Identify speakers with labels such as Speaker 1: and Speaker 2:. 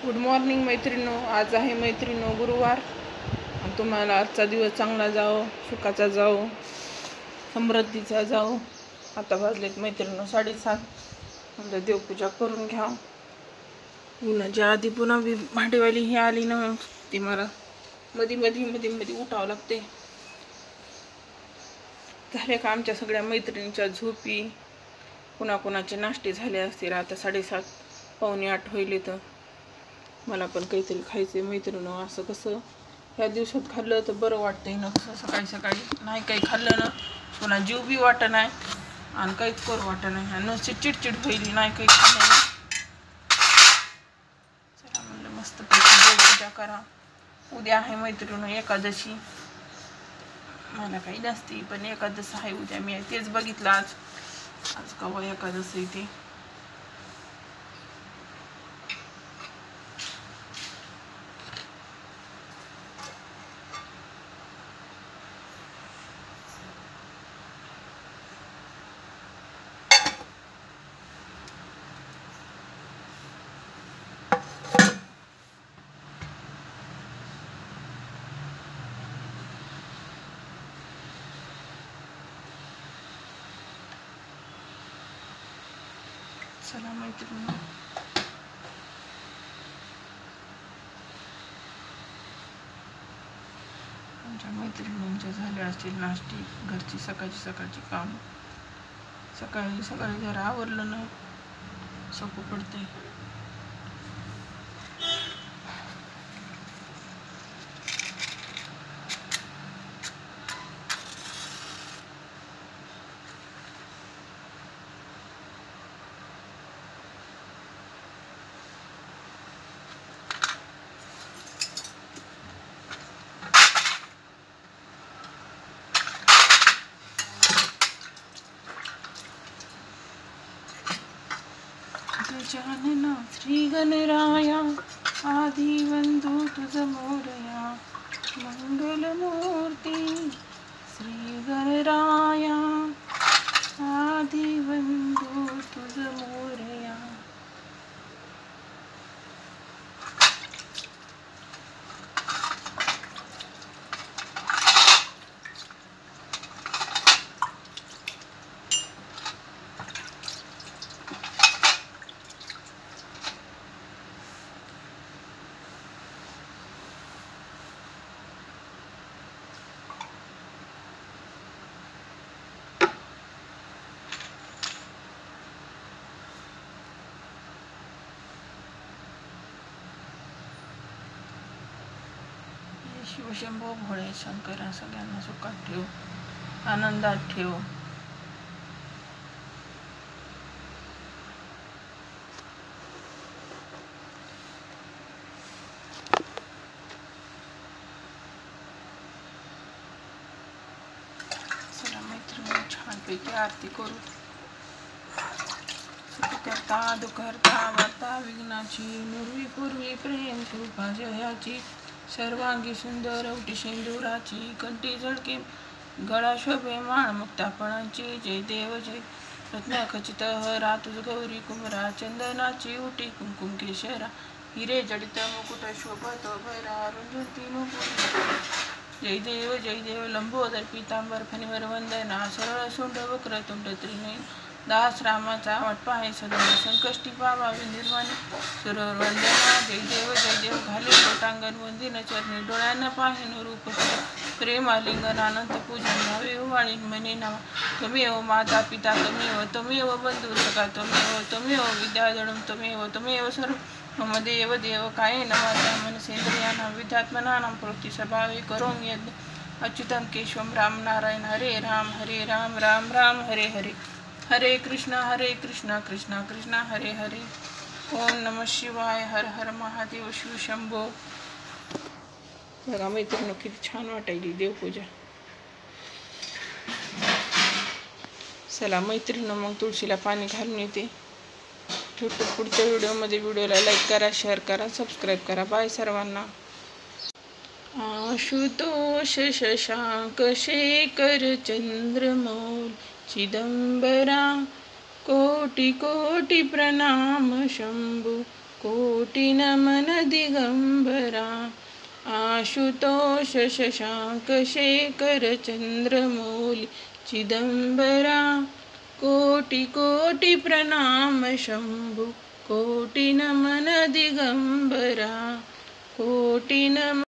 Speaker 1: Good morning मैत्रिणो. आज आहे मैत्रिणो गुरुवार आणि तुम्हाला आजचा दिवस चांगला जाओ, सुखाचा जाओ, समृद्धीचा जाओ. आता वाजलेत मैत्रिणो 7:30. म्हणजे देवपूजा करून घ्या. उन्हाच्या आधी पुन्हा भांडेवाली ही आली ना, ती मला मध्ये उठावं लागते. झाले का आमच्या सगळ्या मैत्रिणींच्या झोपी, कुणाकुणाचे नाश्ते झाले असतील. आता 7:30 पावणे 8 होईल. तर मला पण काहीतरी खायचं मैत्रिणं. असं कसं ह्या दिवसात खाल्लं तर बरं वाटतंय ना. कसं सकाळी सकाळी नाही काही खाल्लं ना, पुन्हा जीव बी वाटत नाही आणि काहीच करू वाटत नाही आणि नुसती चिडचिड होईल नाही काही खाल्लं. चला म्हणलं मस्तपैकी देवपूजा करा. उद्या आहे मैत्रिणं एकादशी. मला काही नसती पण एकादशी आहे उद्या. मी तेच बघितलं आज कवा एकादशी ते. चला मैत्रिणी, आमच्या मैत्रिणींच्या झाल्या असतील नाश्ते, घरची सकाळची काम. सकाळी जरा आवरलं ना सोपं पडते. गजानना श्री गणराया आदि बंधू तुझ मोरया, मंगलमूर्ती श्री गणराया आदि बंधू तुझ मोरया. शिवशंभो भोळे शंकरा सगळ्यांना सुखात ठेव, आनंदात ठेव. चला मैत्रिणी, छानपैकी आरती करू. सुख करता दुखहर्ता वार्ता विघ्नाची, नुरवी पूर्वी प्रेम कृपा जयाची, सर्वांगी सुंदर औटी शेंदुराची, कंठी झळके गळा शोभे माळ मुक्तापणाची. जय देव जय रत्नखचित हरा तुझ गौरी कुमरा, चंदनाची उटी कुंकुम केशरा, हिरे जडित मुकुट शोभत भैरा रुंजती नुपुर. जय देव लंबोदर पीतांबर फणीवर वंदना, सरळ सोंड वक्र तुंड त्रिनयन, दास रामाचा वाटपा आहे सदन, संकष्टी पावावी निर्वाणी सुरवर वंदना. जय देव घाले लोटांगण वंदिन चरणी, डोळ्यांना पाहिन रूप प्रेम आलिंगन अनंत पूजन भावे वाळीन मनी नावा. त्वमेव माता पिता त्वमेव बंधू सखा त्वमेव विद्याधरम त्वमेव सर्व मम देव कायेन वाचा मनसेंद्रियाणां विद्यात्मनां प्रवृत्ति स्वभावे करोमि यज्ञ. अच्युतं केशवं राम नारायण हरे राम राम हरे हरे, हरे कृष्णा कृष्णा हरे हरे. ओम नमः शिवाय. हर हर महादेव. शिवशंभो. बघा मैत्रिणी किती छान वाटायली देवपूजा. चला मैत्रिणी, मग तुळशीला पाणी घालून येते. भेटू पुढच्या व्हिडिओमध्ये. व्हिडिओला लाईक करा, शेअर करा, सबस्क्राईब करा. बाय सर्वांना. आशुतोष शशांक शेखर चंद्रमौल चिदंबरा, कोटि कोटि प्रणाम शंभु, कोटि नमन दिगंबरा। आशुतोष शशांक शेखर चंद्रमौली चिदंबरा। कोटि कोटि प्रणाम शंभु, कोटि नमन दिगंबरा। कोटि नमन